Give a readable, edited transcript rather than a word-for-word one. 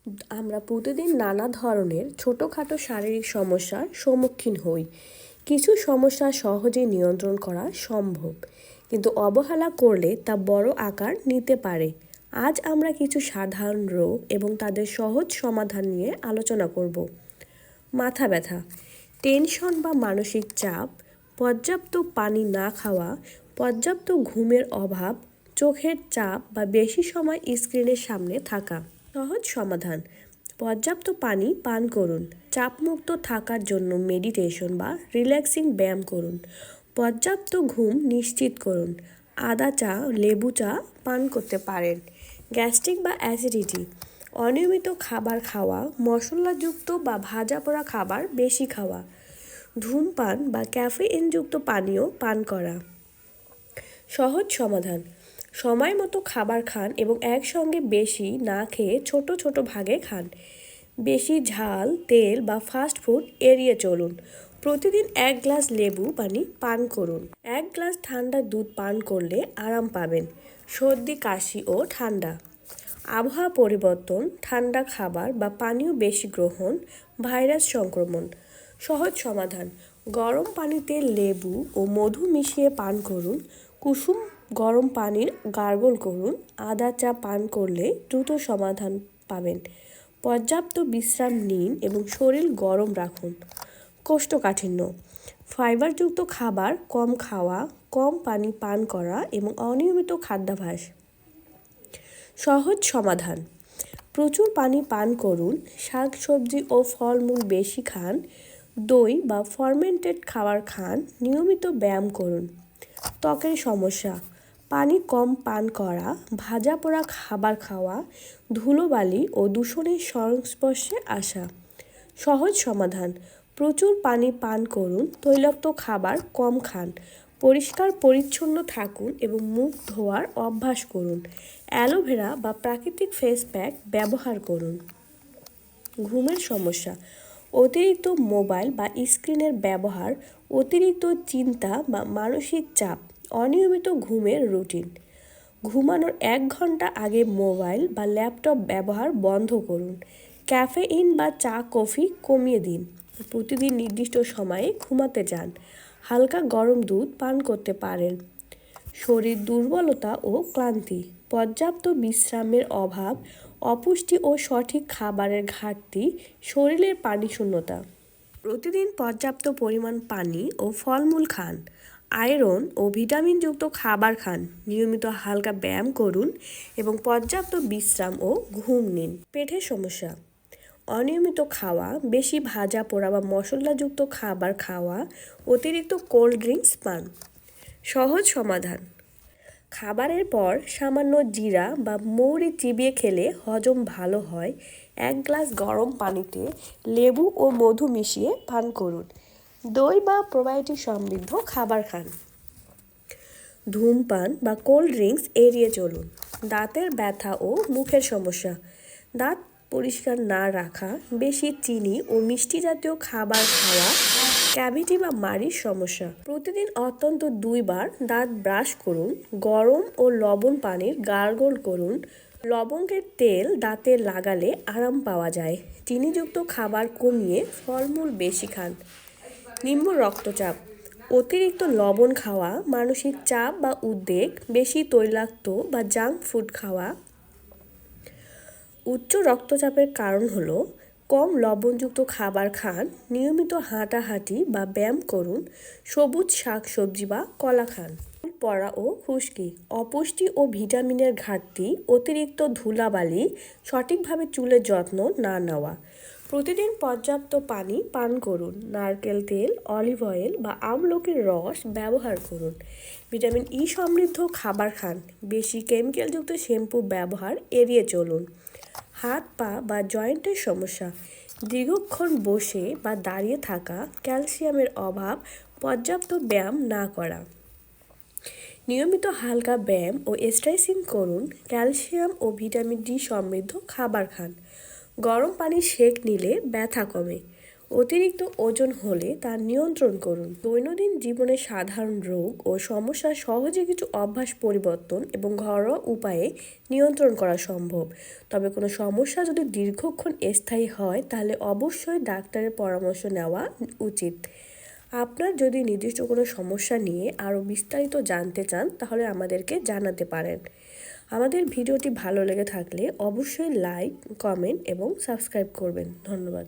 আমরা প্রতিদিন নানা ধরনের ছোটোখাটো শারীরিক সমস্যার সম্মুখীন হই। কিছু সমস্যা সহজেই নিয়ন্ত্রণ করা সম্ভব, কিন্তু অবহেলা করলে তা বড় আকার নিতে পারে। আজ আমরা কিছু সাধারণ রোগ এবং তাদের সহজ সমাধান নিয়ে আলোচনা করব। মাথা ব্যথা, টেনশন বা মানসিক চাপ, পর্যাপ্ত পানি না খাওয়া, পর্যাপ্ত ঘুমের অভাব, চোখের চাপ বা বেশি সময় স্ক্রিনের সামনে থাকা। সহজ সমাধান: পর্যাপ্ত পানি পান করুন, চাপমুক্ত থাকার জন্য মেডিটেশন বা রিল্যাক্সিং ব্যায়াম করুন, পর্যাপ্ত ঘুম নিশ্চিত করুন, আদা চা, লেবু চা পান করতে পারেন। গ্যাস্ট্রিক বা অ্যাসিডিটি, অনিয়মিত খাবার খাওয়া, মশলাযুক্ত বা ভাজা পোড়া খাবার বেশি খাওয়া, ধূমপান বা ক্যাফেইনযুক্ত পানীয় পান করা। সহজ সমাধান: সময় মতো খাবার খান এবং একসঙ্গে বেশি না খেয়ে ছোট ছোট ভাগে খান। বেশি ঝাল, তেল বা ফাস্ট ফুড এড়িয়ে চলুন। প্রতিদিন 1 গ্লাস লেবু পানি পান করুন। 1 গ্লাস ঠান্ডা দুধ পান করলে আরাম পাবেন। সর্দি, কাশি ও ঠান্ডা, আবহাওয়া পরিবর্তন, ঠান্ডা খাবার বা পানীয় বেশি গ্রহণ, ভাইরাস সংক্রমণ। সহজ সমাধান: গরম পানিতে লেবু ও মধু মিশিয়ে পান করুন। কুসুম গরম পানির গার্গল করুন। আদা চা পান করলে দ্রুত সমাধান পাবেন। পর্যাপ্ত বিশ্রাম নিন এবং শরীর গরম রাখুন। কোষ্ঠকাঠিন্য, ফাইবারযুক্ত খাবার কম খাওয়া, কম পানি পান করা এবং অনিয়মিত খাদ্যাভ্যাস। সহজ সমাধান: প্রচুর পানি পান করুন, শাকসবজি ও ফলমূল বেশি খান, দই বা ফার্মেন্টেড খাবার খান, নিয়মিত ব্যায়াম করুন। ত্বকের সমস্যা, পানি কম পান করা, ভাজা পোড়া খাবার খাওয়া, ধুলোবালি ও দূষণের সংস্পর্শে আসা। সহজ সমাধান: প্রচুর পানি পান করুন, তৈলাক্ত খাবার কম খান, পরিষ্কার পরিচ্ছন্ন থাকুন এবং মুখ ধোয়ার অভ্যাস করুন। অ্যালোভেরা বা প্রাকৃতিক ফেস প্যাক ব্যবহার করুন। ঘুমের সমস্যা, অতিরিক্ত মোবাইল বা স্ক্রিনের ব্যবহার, অতিরিক্ত চিন্তা বা মানসিক চাপ, অনিয়মিত ঘুমের রুটিন। ঘুমানোর 1 ঘন্টা আগে মোবাইল বা ল্যাপটপ ব্যবহার বন্ধ করুন। ক্যাফেইন বা চা কফি কমিয়ে দিন। প্রতিদিন নির্দিষ্ট সময়ে ঘুমাতে যান। হালকা গরম দুধ পান করতে পারেন। শরীর দুর্বলতা ও ক্লান্তি, পর্যাপ্ত বিশ্রামের অভাব, অপুষ্টি ও সঠিক খাবারের ঘাটতি, শরীরের পানি শূন্যতা। প্রতিদিন পর্যাপ্ত পরিমাণ পানি ও ফলমূল খান। আয়রন ও ভিটামিনযুক্ত খাবার খান। নিয়মিত হালকা ব্যায়াম করুন এবং পর্যাপ্ত বিশ্রাম ও ঘুম নিন। পেটের সমস্যা, অনিয়মিত খাওয়া, বেশি ভাজা পোড়া বা মশলাযুক্ত খাবার খাওয়া, অতিরিক্ত কোল্ড ড্রিঙ্কস পান। সহজ সমাধান: খাবারের পর সামান্য জিরা বা মৌরি চিবিয়ে খেলে হজম ভালো হয়। 1 গ্লাস গরম পানিতে লেবু ও মধু মিশিয়ে পান করুন। দই বা প্রোবায়োটিক সমৃদ্ধ খাবার খান। ধূমপান বা কোল্ড ড্রিঙ্কস এড়িয়ে চলুন। দাঁতের ব্যথা ও মুখের সমস্যা, দাঁত পরিষ্কার না রাখা, বেশি চিনি ও মিষ্টি জাতীয় খাবার খাওয়া, ক্যাভিটি বা মাড়ির সমস্যা। প্রতিদিন অন্তত 2 বার দাঁত ব্রাশ করুন। গরম ও লবণ পানির গার্গল করুন। লবঙ্গের তেল দাঁতে লাগালে আরাম পাওয়া যায়। চিনিযুক্ত খাবার কমিয়ে ফলমূল বেশি খান। নিম্ন রক্তচাপ, অতিরিক্ত লবণ খাওয়া, মানসিক চাপ বা উদ্বেগ, বেশি তৈলাক্ত বা জাঙ্ক ফুড খাওয়া। উচ্চ রক্তচাপের কারণ হলো কম লবণযুক্ত খাবার খান, নিয়মিত হাঁটাহাঁটি বা ব্যায়াম করুন, সবুজ শাকসবজি বা কলা খান। চুল পড়া ও খুশকি, অপুষ্টি ও ভিটামিনের ঘাটতি, অতিরিক্ত ধুলাবালি, সঠিকভাবে চুলের যত্ন না নেওয়া। প্রতিদিন পর্যাপ্ত পানি পান করুন। নারকেল তেল, অলিভ অয়েল বা আমলকির রস ব্যবহার করুন। ভিটামিন ই সমৃদ্ধ খাবার খান। বেশি কেমিক্যালযুক্ত শ্যাম্পু ব্যবহার এড়িয়ে চলুন। হাত পা বা জয়েন্টের সমস্যা, দীর্ঘক্ষণ বসে বা দাঁড়িয়ে থাকা, ক্যালসিয়ামের অভাব, পর্যাপ্ত ব্যায়াম না করা। নিয়মিত হালকা ব্যায়াম ও স্ট্রেচিং করুন। ক্যালসিয়াম ও ভিটামিন ডি সমৃদ্ধ খাবার খান। গরম পানি সেঁক নিলে ব্যথা কমে। অতিরিক্ত ওজন হলে তা নিয়ন্ত্রণ করুন। দৈনন্দিন জীবনে সাধারণ রোগ ও সমস্যা সহজে কিছু অভ্যাস পরিবর্তন এবং ঘরোয়া উপায়ে নিয়ন্ত্রণ করা সম্ভব। তবে কোনো সমস্যা যদি দীর্ঘক্ষণ স্থায়ী হয় তাহলে অবশ্যই ডাক্তারের পরামর্শ নেওয়া উচিত। আপনার যদি নির্দিষ্ট কোনো সমস্যা নিয়ে আরও বিস্তারিত জানতে চান তাহলে আমাদেরকে জানাতে পারেন। আমাদের ভিডিওটি ভালো লেগে থাকলে অবশ্যই লাইক, কমেন্ট এবং সাবস্ক্রাইব করবেন। ধন্যবাদ।